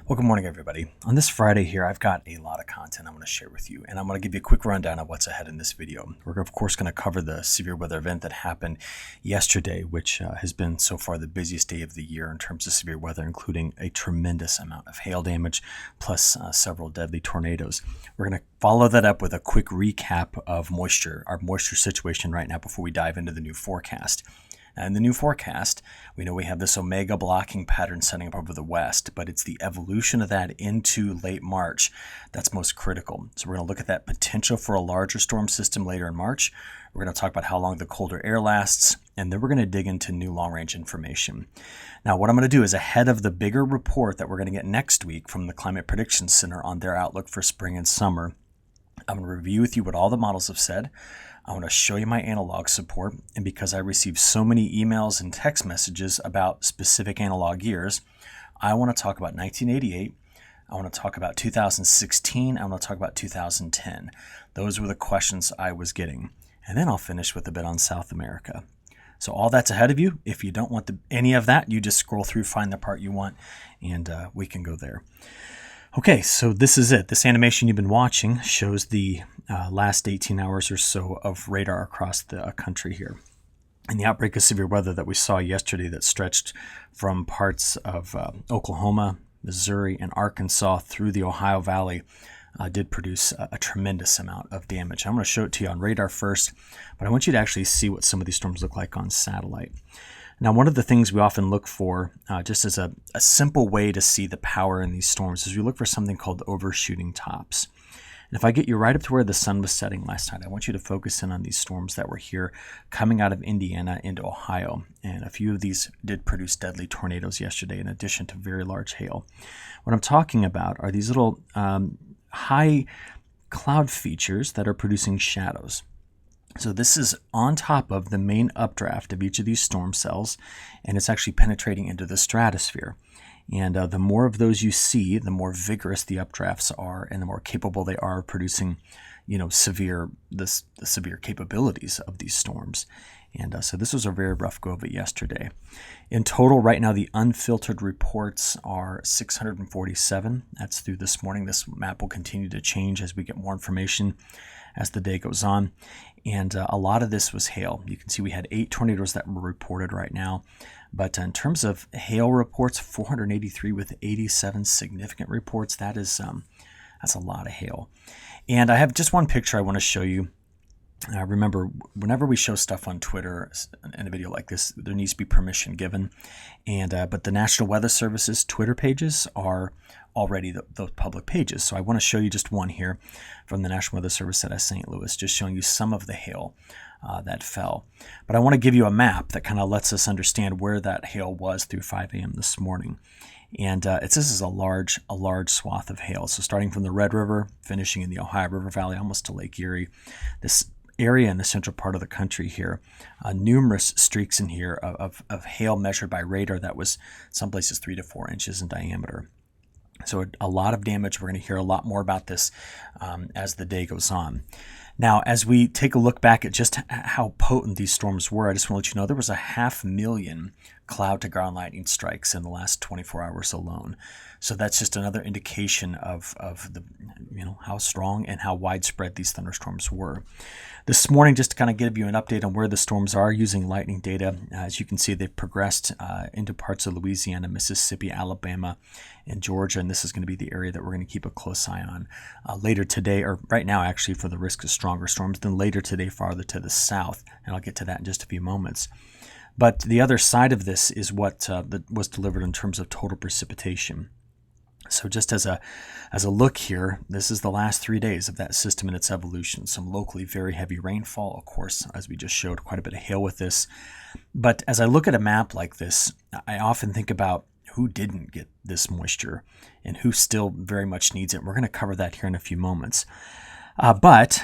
Well, good morning, everybody. On this Friday here, I've got a lot of content I want to share with you, and I'm going to give you a quick rundown of what's ahead in this video. We're, of course, going to cover the severe weather event that happened yesterday, which has been so far the busiest day of the year in terms of severe weather, including a tremendous amount of hail damage, plus several deadly tornadoes. We're going to follow that up with a quick recap of our moisture situation right now before we dive into the new forecast. And the new forecast, we know we have this omega blocking pattern setting up over the west, but it's the evolution of that into late March that's most critical. So we're going to look at that potential for a larger storm system later in March. We're going to talk about how long the colder air lasts, and then we're going to dig into new long-range information. Now, what I'm going to do is ahead of the bigger report that we're going to get next week from the Climate Prediction Center on their outlook for spring and summer, I'm going to review with you what all the models have said. I want to show you my analog support, and because I received so many emails and text messages about specific analog years, I want to talk about 1988, I want to talk about 2016, I want to talk about 2010. Those were the questions I was getting. And then I'll finish with a bit on South America. So all that's ahead of you. If you don't want any of that, you just scroll through, find the part you want, and we can go there. Okay, so this is it. This animation you've been watching shows the last 18 hours or so of radar across the country here. And the outbreak of severe weather that we saw yesterday that stretched from parts of Oklahoma, Missouri, and Arkansas through the Ohio Valley did produce a tremendous amount of damage. I'm going to show it to you on radar first, but I want you to actually see what some of these storms look like on satellite. Now, one of the things we often look for, just as a simple way to see the power in these storms, is we look for something called overshooting tops. And if I get you right up to where the sun was setting last night, I want you to focus in on these storms that were here coming out of Indiana into Ohio. And a few of these did produce deadly tornadoes yesterday, in addition to very large hail. What I'm talking about are these little high cloud features that are producing shadows. So this is on top of the main updraft of each of these storm cells, and it's actually penetrating into the stratosphere. And the more of those you see, the more vigorous the updrafts are, and the more capable they are of producing, the severe capabilities of these storms. And so this was a very rough go of it yesterday. In total, right now, the unfiltered reports are 647. That's through this morning. This map will continue to change as we get more information as the day goes on. And a lot of this was hail. You can see we had 8 tornadoes that were reported right now. But in terms of hail reports, 483 with 87 significant reports. That's a lot of hail. And I have just one picture I want to show you. Remember, whenever we show stuff on Twitter in a video like this, there needs to be permission given. But the National Weather Service's Twitter pages are already those public pages. So I want to show you just one here from the National Weather Service at St. Louis, just showing you some of the hail that fell. But I want to give you a map that kind of lets us understand where that hail was through 5 a.m. this morning. And this is a large swath of hail. So starting from the Red River, finishing in the Ohio River Valley, almost to Lake Erie. This area in the central part of the country here, numerous streaks in here of hail measured by radar that was some places 3 to 4 inches in diameter. So a lot of damage. We're going to hear a lot more about this as the day goes on. Now, as we take a look back at just how potent these storms were, I just want to let you know there was 500,000 cloud-to-ground lightning strikes in the last 24 hours alone. So that's just another indication of the how strong and how widespread these thunderstorms were. This morning, just to kind of give you an update on where the storms are using lightning data, as you can see, they've progressed into parts of Louisiana, Mississippi, Alabama, and Georgia, and this is going to be the area that we're going to keep a close eye on later today, or right now actually, for the risk of stronger storms, then later today farther to the south, and I'll get to that in just a few moments. But the other side of this is what was delivered in terms of total precipitation. So just as a look here, this is the last 3 days of that system and its evolution. Some locally very heavy rainfall, of course, as we just showed, quite a bit of hail with this. But as I look at a map like this, I often think about who didn't get this moisture and who still very much needs it. We're going to cover that here in a few moments. But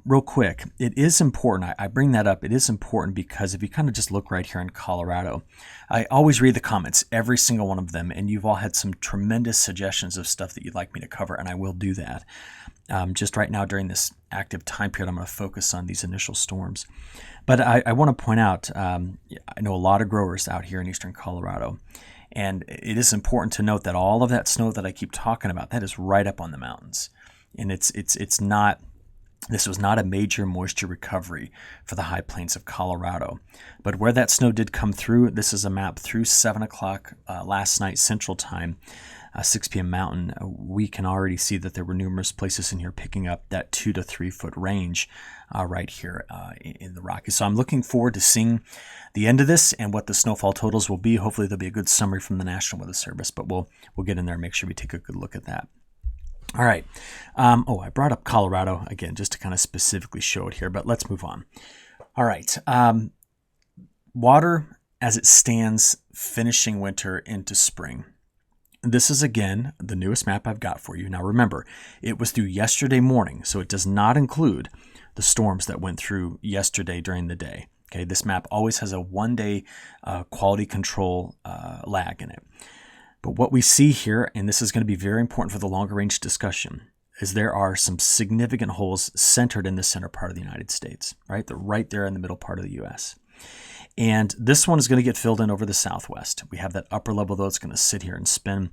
real quick, it is important. I bring that up. It is important because if you kind of just look right here in Colorado, I always read the comments, every single one of them, and you've all had some tremendous suggestions of stuff that you'd like me to cover, and I will do that. Just right now during this active time period, I'm going to focus on these initial storms. But I want to point out, I know a lot of growers out here in eastern Colorado, And it is important to note that all of that snow that I keep talking about, that is right up on the mountains. And it's not, this was not a major moisture recovery for the high plains of Colorado. But where that snow did come through, this is a map through 7 o'clock last night Central Time, 6 p.m. Mountain. We can already see that there were numerous places in here picking up that 2 to 3 foot range right here in the Rockies. So I'm looking forward to seeing the end of this and what the snowfall totals will be. Hopefully there'll be a good summary from the National Weather Service, but we'll get in there and make sure we take a good look at that. All right. I brought up Colorado again just to kind of specifically show it here, but let's move on. All right. Water as it stands finishing winter into spring. This is, again, the newest map I've got for you. Now, remember, it was through yesterday morning, so it does not include the storms that went through yesterday during the day. Okay, this map always has a one-day quality control lag in it. But what we see here, and this is going to be very important for the longer range discussion, is there are some significant holes centered in the center part of the United States, right? They're right there in the middle part of the U.S. And this one is going to get filled in over the southwest. We have that upper level, though, it's going to sit here and spin.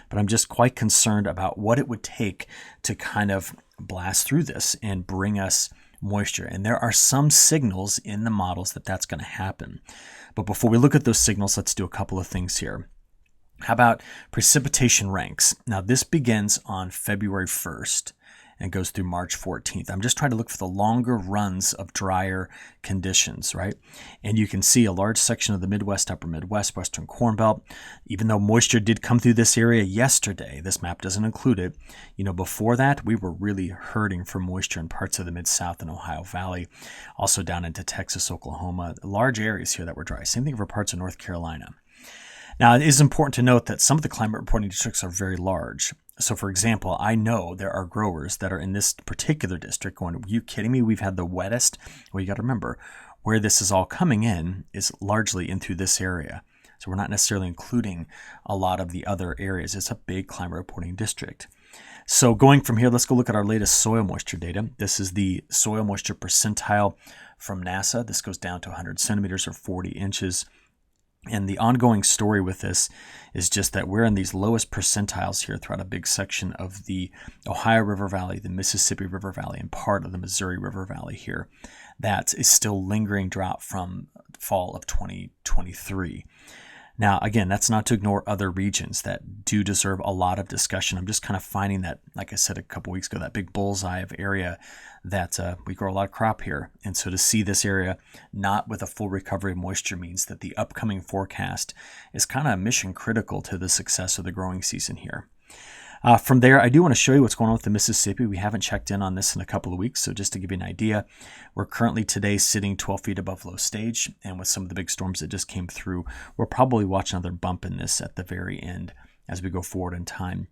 But I'm just quite concerned about what it would take to kind of blast through this and bring us moisture. And there are some signals in the models that that's going to happen. But before we look at those signals, let's do a couple of things here. How about precipitation ranks? Now, this begins on February 1st and goes through March 14th. I'm just trying to look for the longer runs of drier conditions, right? And you can see a large section of the Midwest, Upper Midwest, Western Corn Belt. Even though moisture did come through this area yesterday, this map doesn't include it. Before that, we were really hurting for moisture in parts of the Mid-South and Ohio Valley, also down into Texas, Oklahoma, large areas here that were dry. Same thing for parts of North Carolina. Now, it is important to note that some of the climate reporting districts are very large. So, for example, I know there are growers that are in this particular district going, are you kidding me? We've had the wettest. Well, you got to remember, where this is all coming in is largely in through this area. So we're not necessarily including a lot of the other areas. It's a big climate reporting district. So going from here, let's go look at our latest soil moisture data. This is the soil moisture percentile from NASA. This goes down to 100 centimeters or 40 inches. And the ongoing story with this is just that we're in these lowest percentiles here throughout a big section of the Ohio River Valley, the Mississippi River Valley, and part of the Missouri River Valley here. That is still lingering drought from fall of 2023. Now, again, that's not to ignore other regions that do deserve a lot of discussion. I'm just kind of finding that, like I said a couple weeks ago, that big bullseye of area that we grow a lot of crop here. And so to see this area not with a full recovery of moisture means that the upcoming forecast is kind of mission critical to the success of the growing season here. From there, I do want to show you what's going on with the Mississippi. We haven't checked in on this in a couple of weeks, so just to give you an idea, we're currently today sitting 12 feet above low stage, and with some of the big storms that just came through, we'll probably watch another bump in this at the very end as we go forward in time.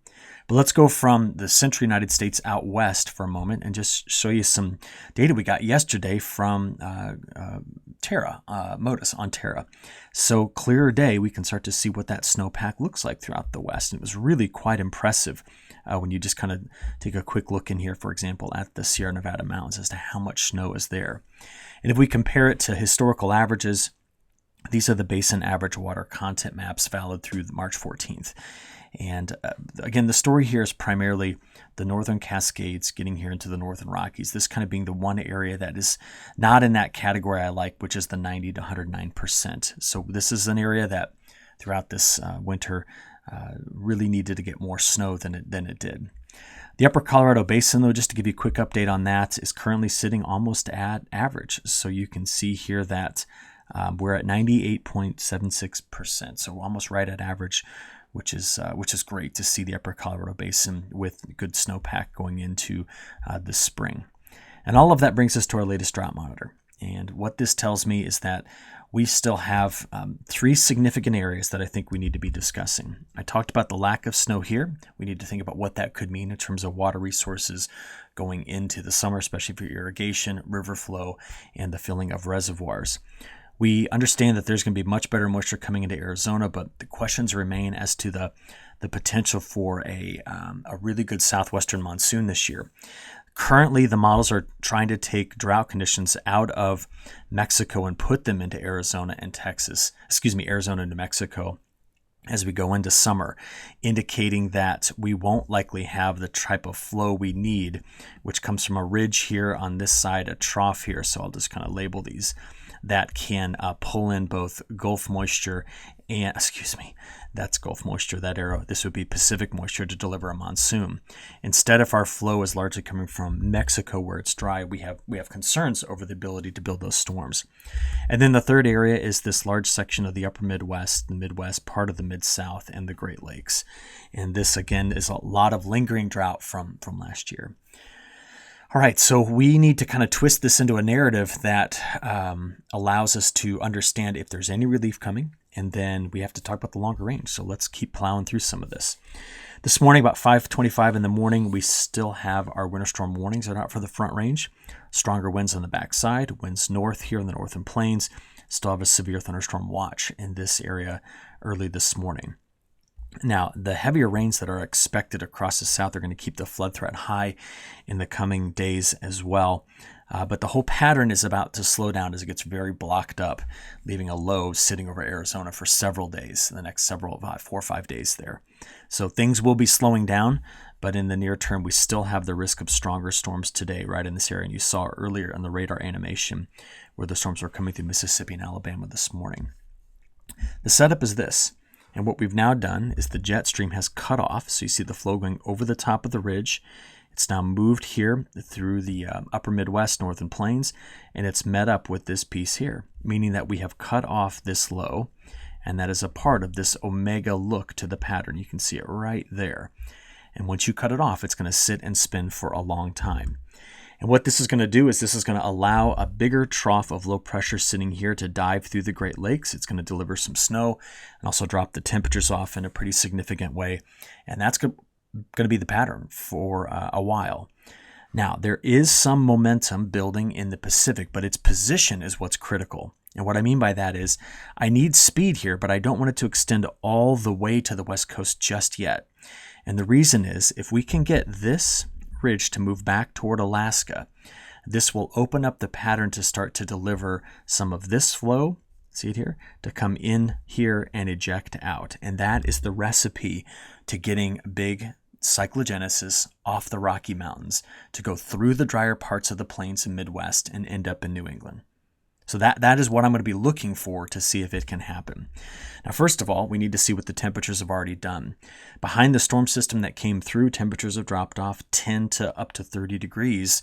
But let's go from the central United States out west for a moment and just show you some data we got yesterday from Terra, Modus on Terra. So clearer day, we can start to see what that snowpack looks like throughout the west. And it was really quite impressive when you just kind of take a quick look in here, for example, at the Sierra Nevada mountains as to how much snow is there. And if we compare it to historical averages, these are the basin average water content maps valid through March 14th. And again, the story here is primarily the Northern Cascades getting here into the Northern Rockies, this kind of being the one area that is not in that category I like, which is the 90 to 109%. So this is an area that throughout this winter really needed to get more snow than it did. The Upper Colorado Basin, though, just to give you a quick update on that, is currently sitting almost at average. So you can see here that we're at 98.76%, so almost right at average, which is great to see the Upper Colorado Basin with good snowpack going into the spring. And all of that brings us to our latest drought monitor. And what this tells me is that we still have 3 significant areas that I think we need to be discussing. I talked about the lack of snow here. We need to think about what that could mean in terms of water resources going into the summer, especially for irrigation, river flow, and the filling of reservoirs. We understand that there's going to be much better moisture coming into Arizona, but the questions remain as to the potential for a really good southwestern monsoon this year. Currently, the models are trying to take drought conditions out of Mexico and put them into Arizona and Texas, Arizona and New Mexico. as we go into summer, indicating that we won't likely have the type of flow we need, which comes from a ridge here on this side, a trough here. So I'll just kind of label these, that can pull in both Gulf moisture and, that's Gulf moisture, that arrow. This would be Pacific moisture to deliver a monsoon. Instead, if our flow is largely coming from Mexico where it's dry, we have concerns over the ability to build those storms. And then the third area is this large section of the upper Midwest, the Midwest, part of the Mid-South, and the Great Lakes. And this, again, is a lot of lingering drought from last year. All right, so we need to kind of twist this into a narrative that allows us to understand if there's any relief coming, and then we have to talk about the longer range. So let's keep plowing through some of this. This morning, about 5:25 in the morning, we still have our winter storm warnings that are out for the Front Range. Stronger winds on the backside, winds north here in the northern plains. Still have a severe thunderstorm watch in this area early this morning. Now, the heavier rains that are expected across the south are going to keep the flood threat high in the coming days as well. But the whole pattern is about to slow down as it gets very blocked up, leaving a low sitting over Arizona for several days, the next 4 or 5 days there. So things will be slowing down, but in the near term, we still have the risk of stronger storms today right in this area. And you saw earlier in the radar animation where the storms were coming through Mississippi and Alabama this morning. The setup is this. And what we've now done is the jet stream has cut off. So you see the flow going over the top of the ridge. It's now moved here through the upper Midwest, northern plains, and it's met up with this piece here, meaning that we have cut off this low, and that is a part of this omega look to the pattern. You can see it right there. And once you cut it off, it's going to sit and spin for a long time. And what this is going to do is this is going to allow a bigger trough of low pressure sitting here to dive through the Great Lakes. It's going to deliver some snow and also drop the temperatures off in a pretty significant way. And that's going to be the pattern for a while. Now, there is some momentum building in the Pacific, but its position is what's critical. And what I mean by that is I need speed here, but I don't want it to extend all the way to the West Coast just yet. And the reason is if we can get this ridge to move back toward Alaska, this will open up the pattern to start to deliver some of this flow, see it here, to come in here and eject out. And that is the recipe to getting big cyclogenesis off the Rocky Mountains to go through the drier parts of the plains and Midwest and end up in New England. So that is what I'm going to be looking for to see if it can happen. Now, first of all, we need to see what the temperatures have already done. Behind the storm system that came through, temperatures have dropped off 10 to up to 30 degrees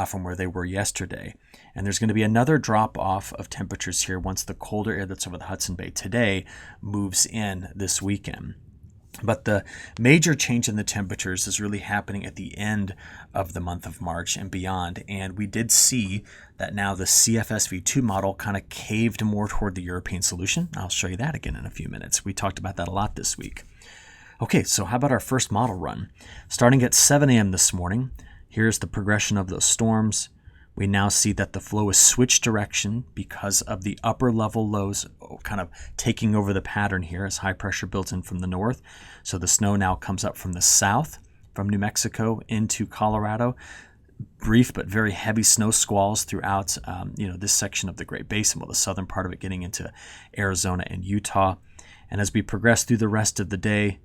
from where they were yesterday. And there's going to be another drop off of temperatures here once the colder air that's over the Hudson Bay today moves in this weekend. But the major change in the temperatures is really happening at the end of the month of March and beyond. And we did see that now the CFSV2 model kind of caved more toward the European solution. I'll show you that again in a few minutes. We talked about that a lot this week. Okay, so how about our first model run? Starting at 7 a.m. this morning, here's the progression of those storms. We now see that the flow is switched direction because of the upper level lows kind of taking over the pattern here as high pressure builds in from the north. So the snow now comes up from the south, from New Mexico into Colorado. Brief but very heavy snow squalls throughout this section of the Great Basin, well, the southern part of it getting into Arizona and Utah. And as we progress through the rest of the day,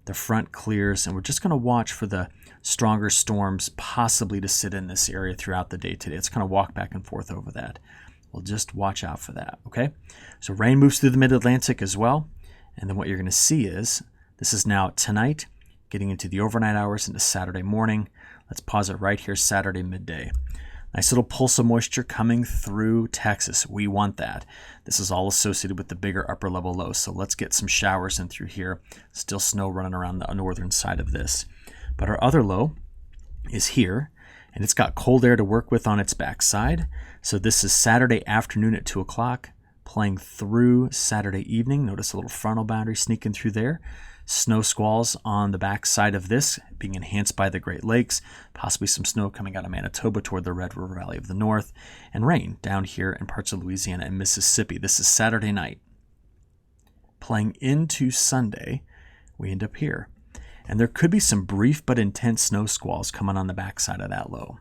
the front clears, and we're just going to watch for the stronger storms possibly to sit in this area throughout the day today. It's kind of walk back and forth over that. We'll just watch out for that, okay? So rain moves through the mid-Atlantic as well, and then what you're going to see is this is now tonight, getting into the overnight hours into Saturday morning. Let's pause it right here, Saturday midday. Nice little pulse of moisture coming through Texas. We want that. This is all associated with the bigger upper level lows. So let's get some showers in through here. Still snow running around the northern side of this. But our other low is here, and it's got cold air to work with on its backside. So this is Saturday afternoon at 2 o'clock, playing through Saturday evening. Notice a little frontal boundary sneaking through there. Snow squalls on the backside of this being enhanced by the Great Lakes, possibly some snow coming out of Manitoba toward the Red River Valley of the North, and rain down here in parts of Louisiana and Mississippi. This is Saturday night. Playing into Sunday, we end up here. And there could be some brief but intense snow squalls coming on the backside of that low.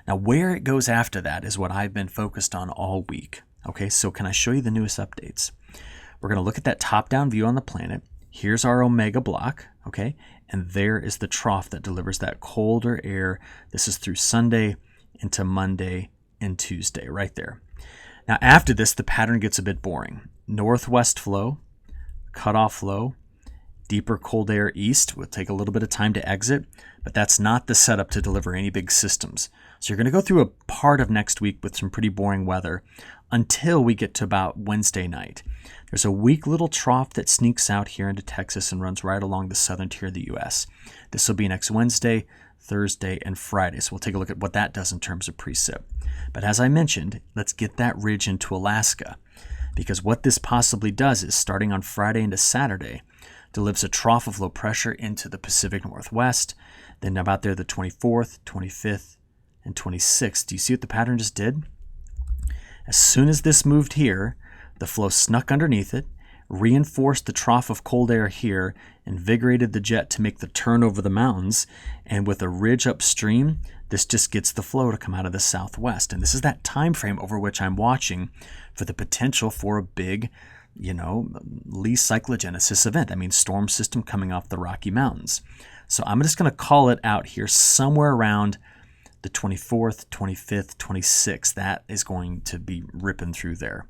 Now, where it goes after that is what I've been focused on all week. Okay, so can I show you the newest updates? We're going to look at that top-down view on the planet. Here's our omega block, okay? And there is the trough that delivers that colder air. This is through Sunday into Monday and Tuesday, right there. Now, after this, the pattern gets a bit boring. Northwest flow, cutoff low, deeper cold air east will take a little bit of time to exit, but that's not the setup to deliver any big systems. So you're going to go through a part of next week with some pretty boring weather until we get to about Wednesday night. There's a weak little trough that sneaks out here into Texas and runs right along the southern tier of the U.S. This will be next Wednesday, Thursday, and Friday. So we'll take a look at what that does in terms of precip. But as I mentioned, let's get that ridge into Alaska, because what this possibly does is, starting on Friday into Saturday, delivers a trough of low pressure into the Pacific Northwest. Then about there the 24th, 25th, and 26th. Do you see what the pattern just did? As soon as this moved here, the flow snuck underneath it, reinforced the trough of cold air here, invigorated the jet to make the turn over the mountains, and with a ridge upstream, this just gets the flow to come out of the southwest. And this is that time frame over which I'm watching for the potential for a big, Lee cyclogenesis event. That means storm system coming off the Rocky Mountains. So I'm just going to call it out here somewhere around the 24th, 25th, 26th. That is going to be ripping through there.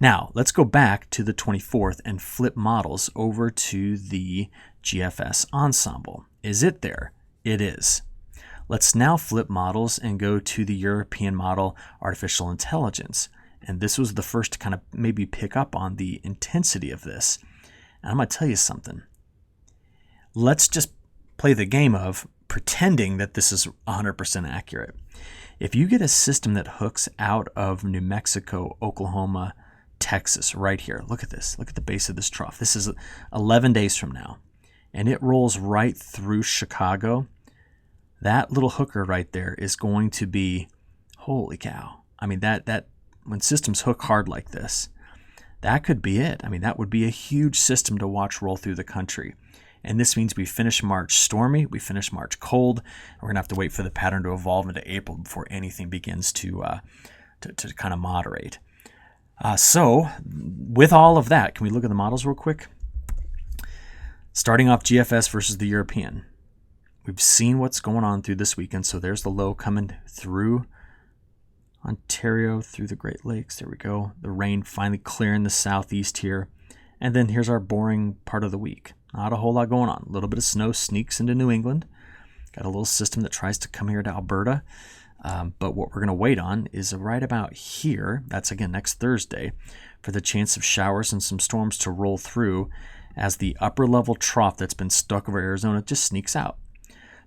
Now, let's go back to the 24th and flip models over to the GFS ensemble. Is it there? It is. Let's now flip models and go to the European model artificial intelligence. And this was the first to kind of maybe pick up on the intensity of this. And I'm going to tell you something. Let's just play the game of pretending that this is 100% accurate. If you get a system that hooks out of New Mexico, Oklahoma, Texas, right here, look at this. Look at the base of this trough. This is 11 days from now. And it rolls right through Chicago. That little hooker right there is going to be, holy cow. I mean, that when systems hook hard like this, that could be it. I mean, that would be a huge system to watch roll through the country. And this means we finish March stormy, we finish March cold, and we're going to have to wait for the pattern to evolve into April before anything begins to kind of moderate. So with all of that, can we look at the models real quick? Starting off GFS versus the European. We've seen what's going on through this weekend. So there's the low coming through Ontario, through the Great Lakes. There we go. The rain finally clearing the southeast here. And then here's our boring part of the week. Not a whole lot going on. A little bit of snow sneaks into New England. Got a little system that tries to come here to Alberta. But what we're going to wait on is right about here. That's, again, next Thursday, for the chance of showers and some storms to roll through as the upper level trough that's been stuck over Arizona just sneaks out.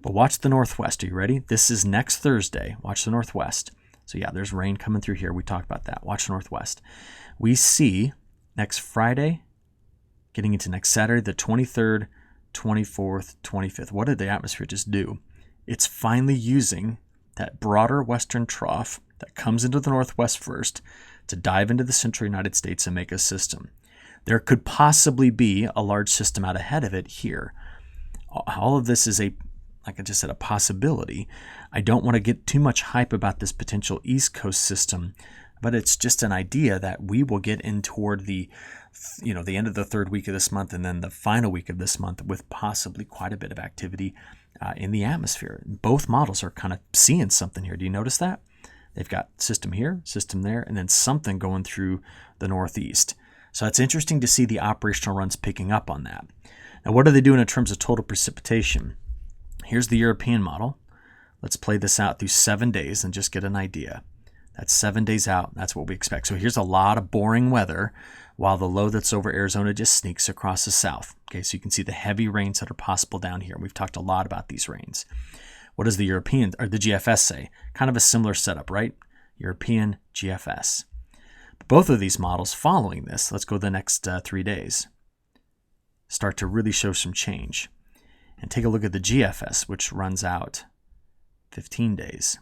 But watch the northwest. Are you ready? This is next Thursday. Watch the northwest. So yeah, there's rain coming through here. We talked about that. Watch the northwest. We see next Friday, getting into next Saturday, the 23rd, 24th, 25th. What did the atmosphere just do? It's finally using that broader western trough that comes into the northwest first to dive into the central United States and make a system. There could possibly be a large system out ahead of it here. All of this is like I just said, a possibility. I don't want to get too much hype about this potential East Coast system, but it's just an idea that we will get in toward the end of the third week of this month and then the final week of this month with possibly quite a bit of activity in the atmosphere. Both models are kind of seeing something here. Do you notice that? They've got system here, system there, and then something going through the northeast. So it's interesting to see the operational runs picking up on that. Now, what are they doing in terms of total precipitation? Here's the European model. Let's play this out through 7 days and just get an idea. That's 7 days out. That's what we expect. So here's a lot of boring weather while the low that's over Arizona just sneaks across the south. Okay, so you can see the heavy rains that are possible down here. We've talked a lot about these rains. What does the European or the GFS say? Kind of a similar setup, right? European, GFS. But both of these models following this, let's go the next 3 days, start to really show some change. And take a look at the GFS, which runs out 15 days.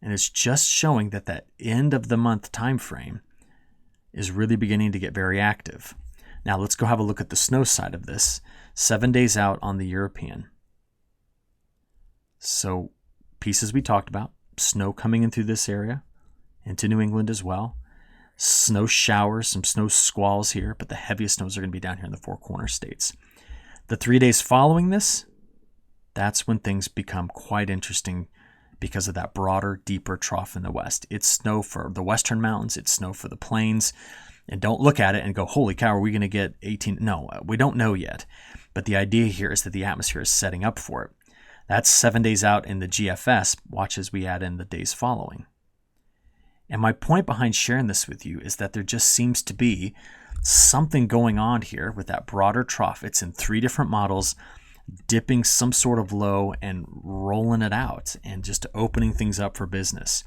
And it's just showing that that end of the month time frame is really beginning to get very active. Now let's go have a look at the snow side of this. 7 days out on the European. So pieces we talked about, snow coming in through this area, into New England as well. snow showers, some snow squalls here, but the heaviest snows are going to be down here in the Four Corners states. The 3 days following this, that's when things become quite interesting because of that broader, deeper trough in the west. It's snow for the western mountains. It's snow for the plains. And don't look at it and go, holy cow, are we going to get 18? No, we don't know yet. But the idea here is that the atmosphere is setting up for it. That's 7 days out in the GFS. Watch as we add in the days following. And my point behind sharing this with you is that there just seems to be something going on here with that broader trough. It's in 3 different models, dipping some sort of low and rolling it out and just opening things up for business.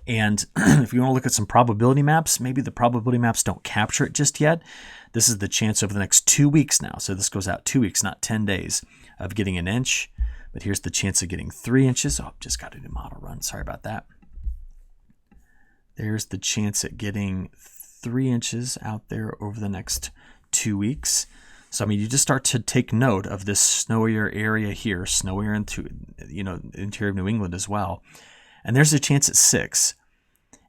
And if you want to look at some probability maps, maybe the probability maps don't capture it just yet. This is the chance over the next 2 weeks now. So this goes out 2 weeks, not 10 days, of getting an inch. But here's the chance of getting 3 inches. Oh, just got a new model run. Sorry about that. There's the chance at getting 3 inches out there over the next 2 weeks. So, I mean, you just start to take note of this snowier area here, snowier into, interior of New England as well. And there's a chance at 6.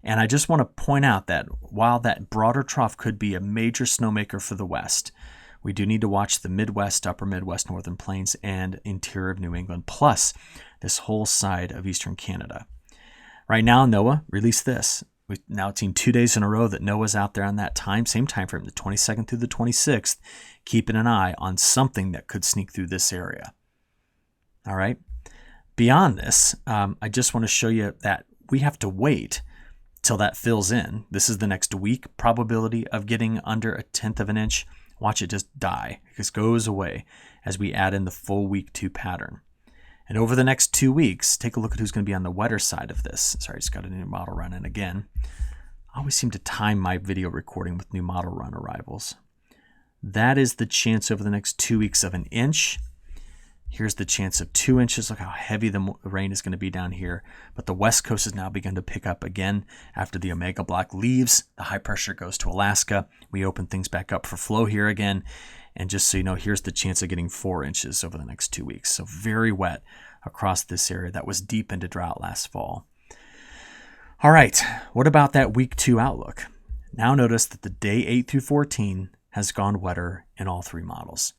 And I just want to point out that while that broader trough could be a major snowmaker for the West, we do need to watch the Midwest, Upper Midwest, Northern Plains, and interior of New England, plus this whole side of Eastern Canada. Right now, NOAA released this. We've now seen 2 days in a row that NOAA's out there on that same time frame, the 22nd through the 26th, keeping an eye on something that could sneak through this area. All right. Beyond this, I just want to show you that we have to wait till that fills in. This is the next week probability of getting under 1/10 of an inch. Watch it just die. It just goes away as we add in the full week 2 pattern. And over the next 2 weeks, take a look at who's going to be on the wetter side of this. Sorry, I just got a new model run in again. I always seem to time my video recording with new model run arrivals. That is the chance over the next 2 weeks of 1 inch. Here's the chance of 2 inches. Look how heavy the rain is going to be down here. But the West Coast has now begun to pick up again after the Omega block leaves. The high pressure goes to Alaska. We open things back up for flow here again. And just so you know, here's the chance of getting 4 inches over the next 2 weeks. So very wet across this area that was deep into drought last fall. All right, what about that week 2 outlook? Now notice that the day 8 through 14 has gone wetter in all 3 models.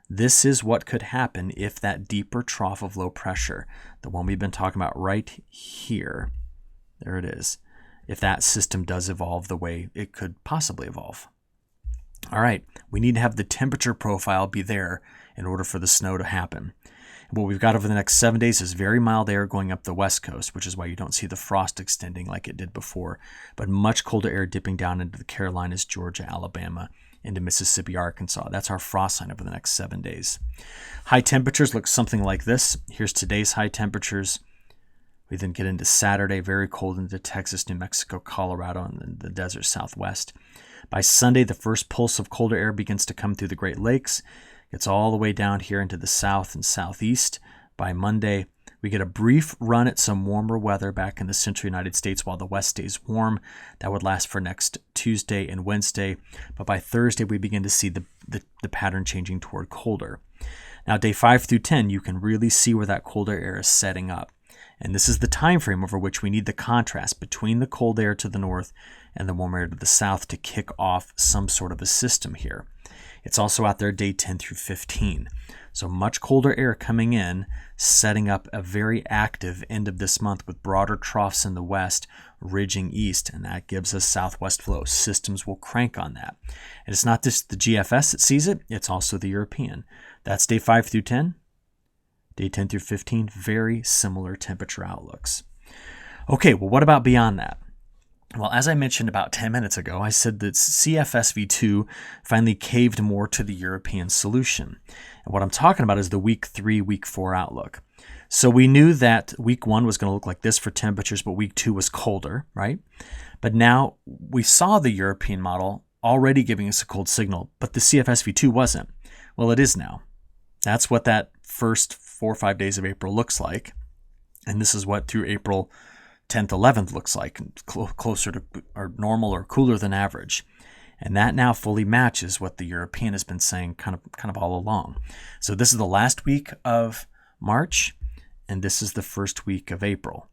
This is what could happen if that deeper trough of low pressure, the one we've been talking about right here, there it is, if that system does evolve the way it could possibly evolve. All right, we need to have the temperature profile be there in order for the snow to happen. What we've got over the next 7 days is very mild air going up the West Coast, which is why you don't see the frost extending like it did before, but much colder air dipping down into the Carolinas, Georgia, Alabama, into Mississippi, Arkansas. That's our frost line over the next 7 days. High temperatures look something like this. Here's today's high temperatures. We then get into Saturday, very cold into Texas, New Mexico, Colorado, and the desert Southwest. By Sunday, the first pulse of colder air begins to come through the Great Lakes. Gets all the way down here into the south and southeast. By Monday, we get a brief run at some warmer weather back in the central United States while the west stays warm. That would last for next Tuesday and Wednesday. But by Thursday, we begin to see the pattern changing toward colder. Now, day 5 through 10, you can really see where that colder air is setting up. And this is the time frame over which we need the contrast between the cold air to the north and the warm air to the south to kick off some sort of a system here. It's also out there day 10 through 15. So much colder air coming in, setting up a very active end of this month with broader troughs in the west, ridging east, and that gives us southwest flow. Systems will crank on that. And it's not just the GFS that sees it, it's also the European. That's day 5 through 10. Day 10 through 15, very similar temperature outlooks. Okay, well, what about beyond that? Well, as I mentioned about 10 minutes ago, I said that CFSV2 finally caved more to the European solution. And what I'm talking about is the week 3, week 4 outlook. So we knew that week 1 was going to look like this for temperatures, but week 2 was colder, right? But now we saw the European model already giving us a cold signal, but the CFSV2 wasn't. Well, it is now. That's what that first 4 or 5 days of April looks like. And this is what through April 10th, 11th looks like, closer to or normal or cooler than average. And that now fully matches what the European has been saying kind of all along. So this is the last week of March, and this is the first week of April.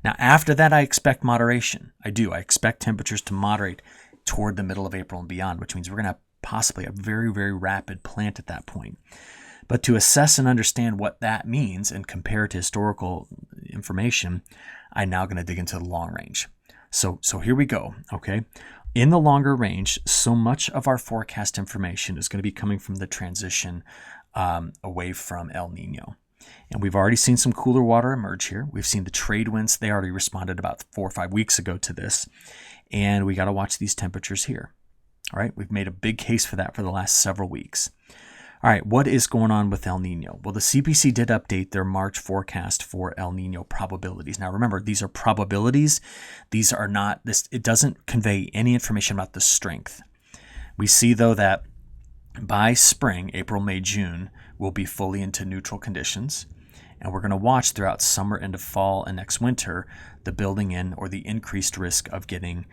Now, after that, I expect moderation. I do. I expect temperatures to moderate toward the middle of April and beyond, which means we're going to have possibly a very, very rapid plant at that point. But to assess and understand what that means and compare it to historical information, I'm now going to dig into the long range. So here we go, okay? In the longer range, so much of our forecast information is going to be coming from the transition away from El Nino. And we've already seen some cooler water emerge here. We've seen the trade winds. They already responded about 4 or 5 weeks ago to this. And we got to watch these temperatures here. All right, we've made a big case for that for the last several weeks. All right, what is going on with El Nino? Well, the CPC did update their March forecast for El Nino probabilities. Now, remember, these are probabilities. These are not this. It doesn't convey any information about the strength. We see, though, that by spring, April, May, June, we'll be fully into neutral conditions. And we're going to watch throughout summer, into fall, and next winter, the building in or the increased risk of getting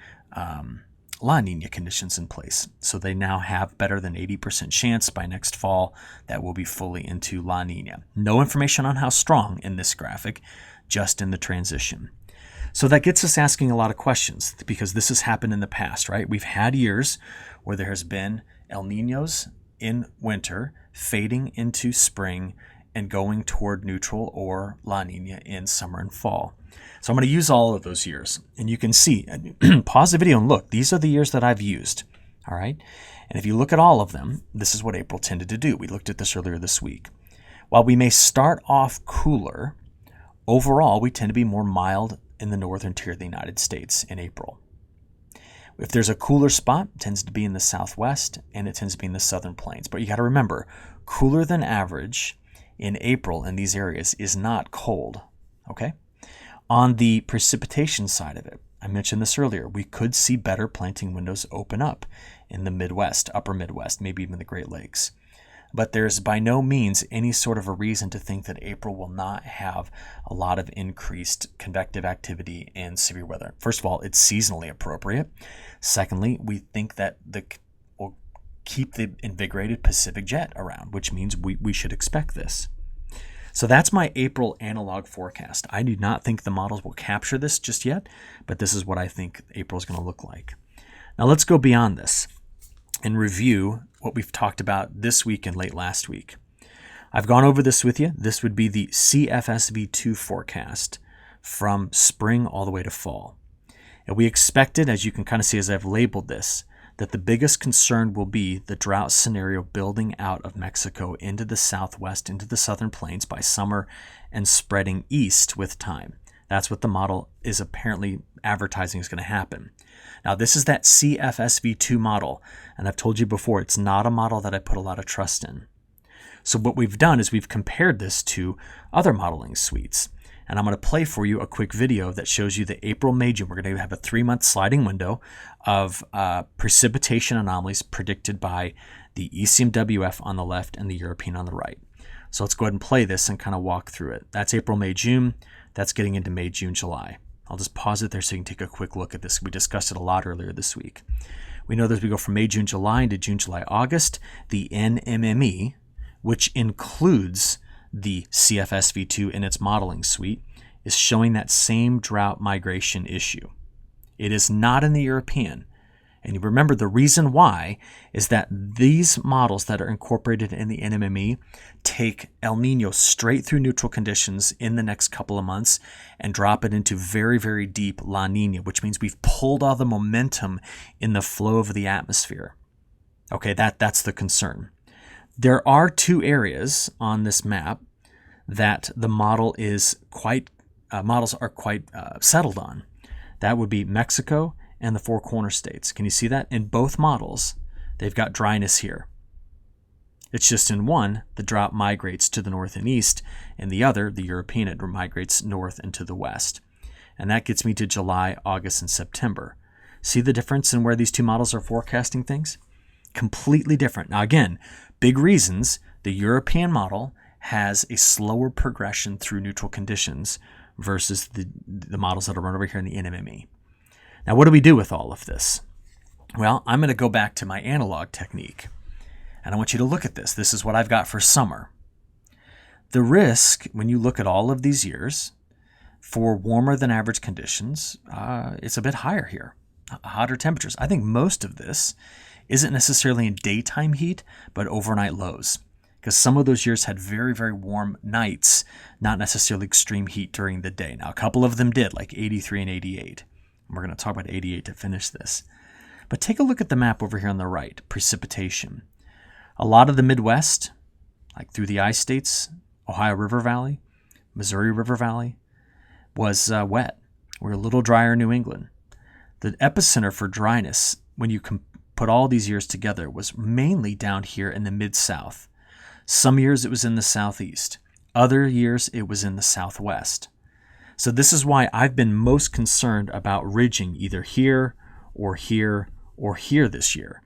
La Nina conditions in place. So they now have better than 80% chance by next fall that we'll be fully into La Nina. No information on how strong in this graphic, just in the transition. So that gets us asking a lot of questions because this has happened in the past, right? We've had years where there has been El Ninos in winter, fading into spring, and going toward neutral or La Nina in summer and fall. So I'm going to use all of those years. And you can see, pause the video and look, these are the years that I've used. All right. And if you look at all of them, this is what April tended to do. We looked at this earlier this week. While we may start off cooler, overall, we tend to be more mild in the northern tier of the United States in April. If there's a cooler spot, it tends to be in the southwest and it tends to be in the southern plains. But you got to remember, cooler than average in April in these areas is not cold, okay? On the precipitation side of it, I mentioned this earlier, we could see better planting windows open up in the Midwest, upper Midwest, maybe even the Great Lakes. But there's by no means any sort of a reason to think that April will not have a lot of increased convective activity and severe weather. First of all, it's seasonally appropriate. Secondly, we think that will keep the invigorated Pacific jet around, which means we should expect this. So that's my April analog forecast. I do not think the models will capture this just yet, but this is what I think April is going to look like. Now let's go beyond this and review what we've talked about this week and late last week. I've gone over this with you. This would be the CFSV2 forecast from spring all the way to fall. And we expected, as you can kind of see as I've labeled this, that the biggest concern will be the drought scenario building out of Mexico into the southwest, into the southern plains by summer and spreading east with time. That's what the model is apparently advertising is going to happen. Now, this is that CFSV2 model, and I've told you before, it's not a model that I put a lot of trust in. So what we've done is we've compared this to other modeling suites. And I'm going to play for you a quick video that shows you the April, May, June. We're going to have a 3-month sliding window of precipitation anomalies predicted by the ECMWF on the left and the European on the right. So let's go ahead and play this and kind of walk through it. That's April, May, June. That's getting into May, June, July. I'll just pause it there so you can take a quick look at this. We discussed it a lot earlier this week. We know that as we go from May, June, July into June, July, August, the NMME, which includes the CFSV2 in its modeling suite, is showing that same drought migration issue. It is not in the European. And you remember the reason why is that these models that are incorporated in the NMME take El Nino straight through neutral conditions in the next couple of months and drop it into very, very deep La Nina, which means we've pulled all the momentum in the flow of the atmosphere. Okay, that's the concern. There are 2 areas on this map that the model is models are quite settled on. That would be Mexico and the 4 corner states. Can you see that? In both models, they've got dryness here. It's just in one, the drought migrates to the north and east, and the other, the European, it migrates north and to the west. And that gets me to July, August, and September. See the difference in where these 2 models are forecasting things? Completely different. Now again, big reasons. The European model has a slower progression through neutral conditions versus the models that are run over here in the NMME. Now, what do we do with all of this? Well, I'm going to go back to my analog technique, and I want you to look at this. This is what I've got for summer. The risk, when you look at all of these years, for warmer than average conditions, it's a bit higher here, hotter temperatures. I think most of this isn't necessarily in daytime heat, but overnight lows, because some of those years had very, very warm nights, not necessarily extreme heat during the day. Now, a couple of them did, like 83 and 88. We're going to talk about 88 to finish this. But take a look at the map over here on the right, precipitation. A lot of the Midwest, like through the I-states, Ohio River Valley, Missouri River Valley, was wet. We're a little drier in New England. The epicenter for dryness, when you put all these years together, was mainly down here in the Mid-South. Some years it was in the Southeast. Other years it was in the Southwest. So this is why I've been most concerned about ridging either here or here or here this year.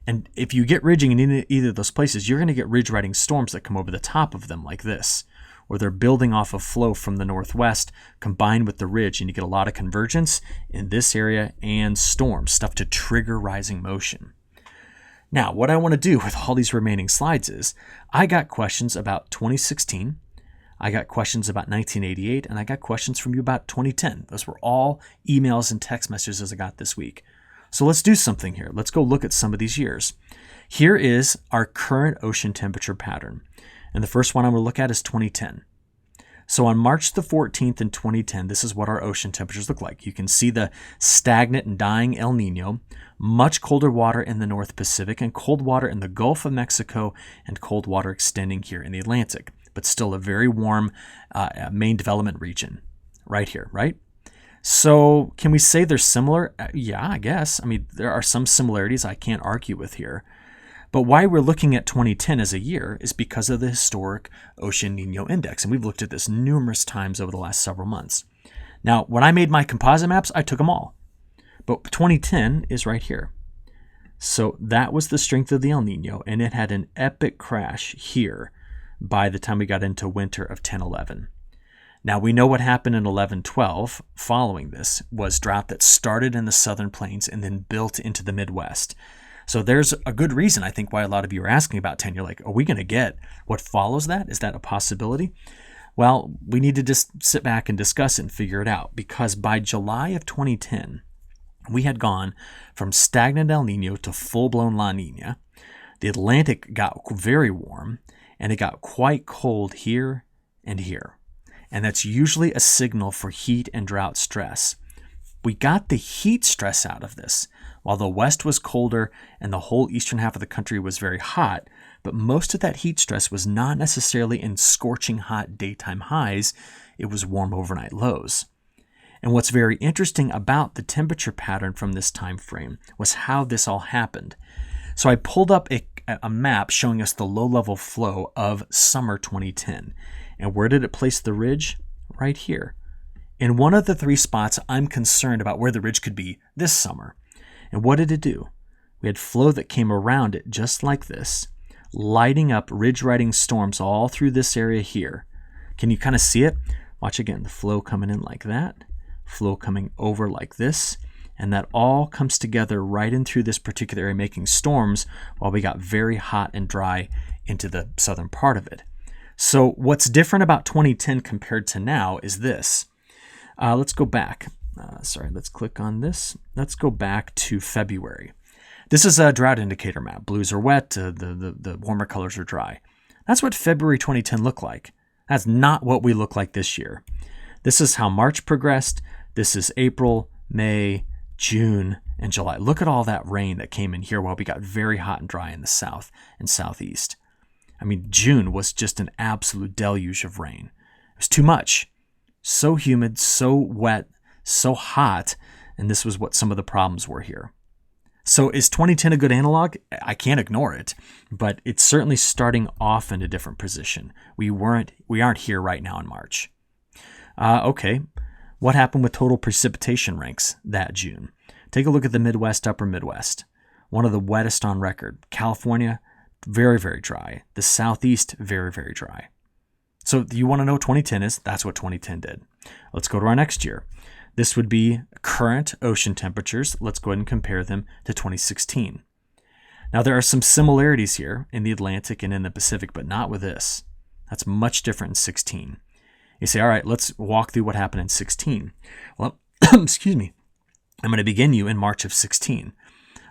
And if you get ridging in either of those places, you're going to get ridge-riding storms that come over the top of them like this, where they're building off of flow from the northwest combined with the ridge, and you get a lot of convergence in this area and storms, stuff to trigger rising motion. Now, what I want to do with all these remaining slides is, I got questions about 2016, I got questions about 1988, and I got questions from you about 2010. Those were all emails and text messages I got this week. So let's do something here. Let's go look at some of these years. Here is our current ocean temperature pattern. And the first one I'm going to look at is 2010. So on March the 14th in 2010, this is what our ocean temperatures look like. You can see the stagnant and dying El Nino, much colder water in the North Pacific, and cold water in the Gulf of Mexico, and cold water extending here in the Atlantic, but still a very warm main development region right here, right? So can we say they're similar? Yeah, I guess. I mean, there are some similarities I can't argue with here. But why we're looking at 2010 as a year is because of the historic Ocean Nino Index. And we've looked at this numerous times over the last several months. Now, when I made my composite maps, I took them all. But 2010 is right here. So that was the strength of the El Nino, and it had an epic crash here by the time we got into winter of 10-11. Now, we know what happened in 11-12 following this was drought that started in the southern plains and then built into the Midwest. So there's a good reason, I think, why a lot of you are asking about 10. You're like, are we going to get what follows that? Is that a possibility? Well, we need to just sit back and discuss it and figure it out, because by July of 2010, we had gone from stagnant El Nino to full-blown La Nina. The Atlantic got very warm, and it got quite cold here and here. And that's usually a signal for heat and drought stress. We got the heat stress out of this, while the west was colder and the whole eastern half of the country was very hot, but most of that heat stress was not necessarily in scorching hot daytime highs, it was warm overnight lows. And what's very interesting about the temperature pattern from this time frame was how this all happened. So I pulled up a map showing us the low-level flow of summer 2010. And where did it place the ridge? Right here. In one of the three spots, I'm concerned about where the ridge could be this summer. And what did it do? We had flow that came around it just like this, lighting up ridge-riding storms all through this area here. Can you kind of see it? Watch again, the flow coming in like that, flow coming over like this, and that all comes together right in through this particular area, making storms while we got very hot and dry into the southern part of it. So what's different about 2010 compared to now is this. Let's go back. Let's click on this. Let's go back to February. This is a drought indicator map. Blues are wet, the warmer colors are dry. That's what February 2010 looked like. That's not what we look like this year. This is how March progressed. This is April, May, June, and July. Look at all that rain that came in here while we got very hot and dry in the south and southeast. I mean, June was just an absolute deluge of rain. It was too much. So humid, so wet, so hot, and this was what some of the problems were here. So is 2010 a good analog? I can't ignore it, but it's certainly starting off in a different position. We aren't here right now in March. Okay, what happened with total precipitation ranks that June? Take a look at the Midwest, upper Midwest. One of the wettest on record. California, very, very dry. The Southeast, very, very dry. So you want to know what 2010 is? That's what 2010 did. Let's go to our next year. This would be current ocean temperatures. Let's go ahead and compare them to 2016. Now, there are some similarities here in the Atlantic and in the Pacific, but not with this. That's much different in 16. You say, all right, let's walk through what happened in 16. Well, excuse me. I'm going to begin you in March of 16.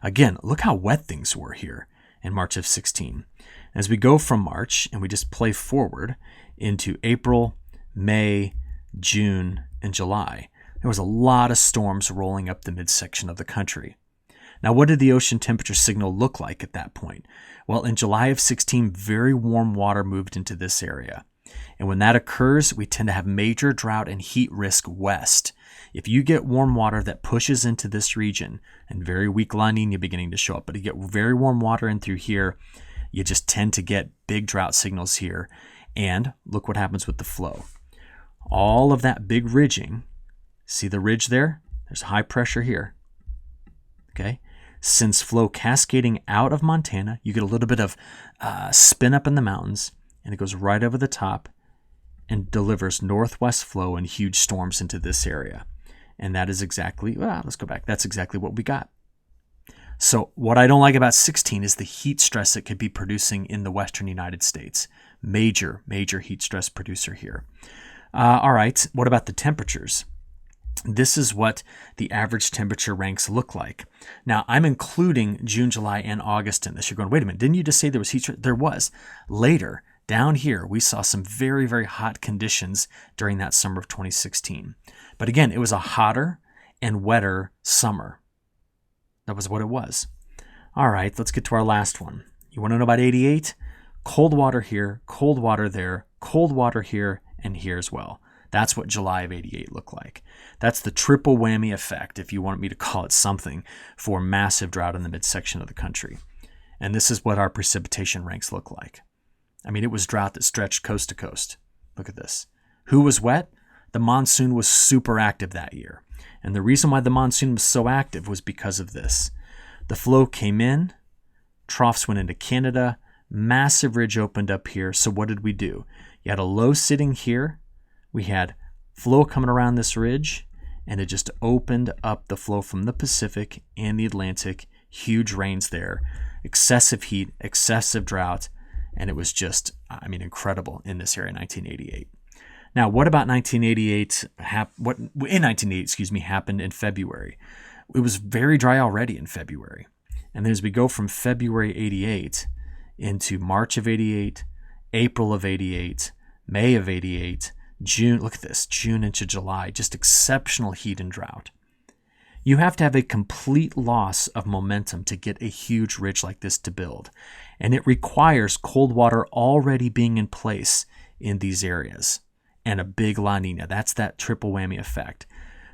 Again, look how wet things were here in March of 16. As we go from March and we just play forward into April, May, June, and July, there was a lot of storms rolling up the midsection of the country. Now, what did the ocean temperature signal look like at that point? Well, in July of 16, very warm water moved into this area. And when that occurs, we tend to have major drought and heat risk west. If you get warm water that pushes into this region, and very weak La Nina beginning to show up, but you get very warm water in through here, you just tend to get big drought signals here. And look what happens with the flow. All of that big ridging, see the ridge there? There's high pressure here. Okay. Since flow cascading out of Montana, you get a little bit of spin up in the mountains, and it goes right over the top and delivers northwest flow and huge storms into this area. And that is exactly, let's go back. That's exactly what we got. So what I don't like about 16 is the heat stress it could be producing in the western United States. Major heat stress producer here. All right, what about the temperatures? This is what the average temperature ranks look like. Now, I'm including June, July, and August in this. You're going, wait a minute, didn't you just say there was heat stress? There was. Later, down here, we saw some very, very hot conditions during that summer of 2016. But again, it was a hotter and wetter summer. That was what it was. All right, let's get to our last one. You want to know about 88? Cold water here, cold water there, cold water here, and here as well. That's what July of 88 looked like. That's the triple whammy effect, if you want me to call it something, for massive drought in the midsection of the country. And this is what our precipitation ranks look like. I mean, it was drought that stretched coast to coast. Look at this. Who was wet? The monsoon was super active that year. And the reason why the monsoon was so active was because of this. The flow came in, troughs went into Canada, massive ridge opened up here. So what did we do? You had a low sitting here. We had flow coming around this ridge, and it just opened up the flow from the Pacific and the Atlantic. Huge rains there, excessive heat, excessive drought, and it was just, incredible in this area in 1988. Now, what about 1988? What in 1988, happened in February? It was very dry already in February. And then as we go from February 88 into March of 88, April of 88, May of 88, June, look at this, June into July, just exceptional heat and drought. You have to have a complete loss of momentum to get a huge ridge like this to build. And it requires cold water already being in place in these areas and a big La Nina. That's that triple whammy effect.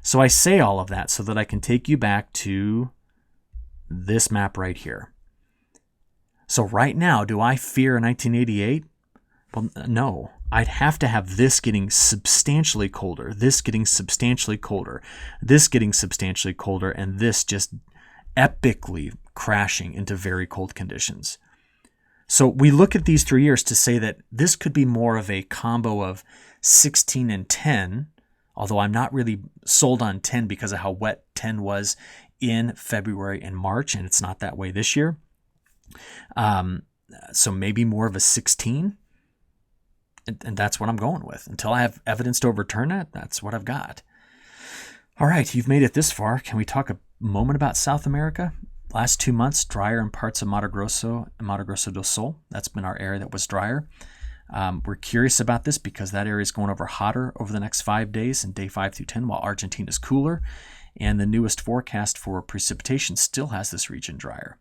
So I say all of that so that I can take you back to this map right here. So right now, do I fear 1988? Well, no. I'd have to have this getting substantially colder, this getting substantially colder, this getting substantially colder, and this just epically crashing into very cold conditions. So we look at these 3 years to say that this could be more of a combo of 16 and 10, although I'm not really sold on 10 because of how wet 10 was in February and March, and it's not that way this year. So maybe more of a 16. And that's what I'm going with. Until I have evidence to overturn that, that's what I've got. All right, you've made it this far. Can we talk a moment about South America? Last 2 months, drier in parts of Mato Grosso and Mato Grosso do Sul. That's been our area that was drier. We're curious about this because that area is going over hotter over the next 5 days, and day 5 through 10, while Argentina is cooler. And the newest forecast for precipitation still has this region drier.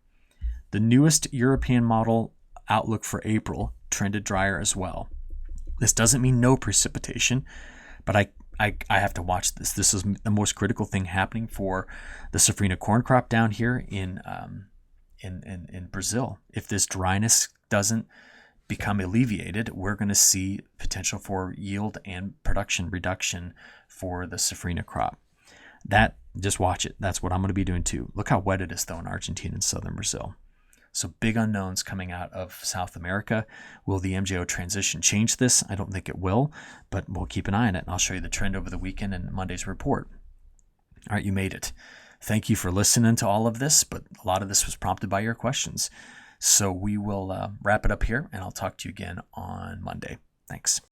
The newest European model outlook for April trended drier as well. This doesn't mean no precipitation, but I have to watch this. This is the most critical thing happening for the safrinha corn crop down here in Brazil. If this dryness doesn't become alleviated, we're going to see potential for yield and production reduction for the safrinha crop. Just watch it. That's what I'm going to be doing too. Look how wet it is though in Argentina and southern Brazil. So big unknowns coming out of South America. Will the MJO transition change this? I don't think it will, but we'll keep an eye on it. And I'll show you the trend over the weekend and Monday's report. All right, you made it. Thank you for listening to all of this, but a lot of this was prompted by your questions. So we will wrap it up here, and I'll talk to you again on Monday. Thanks.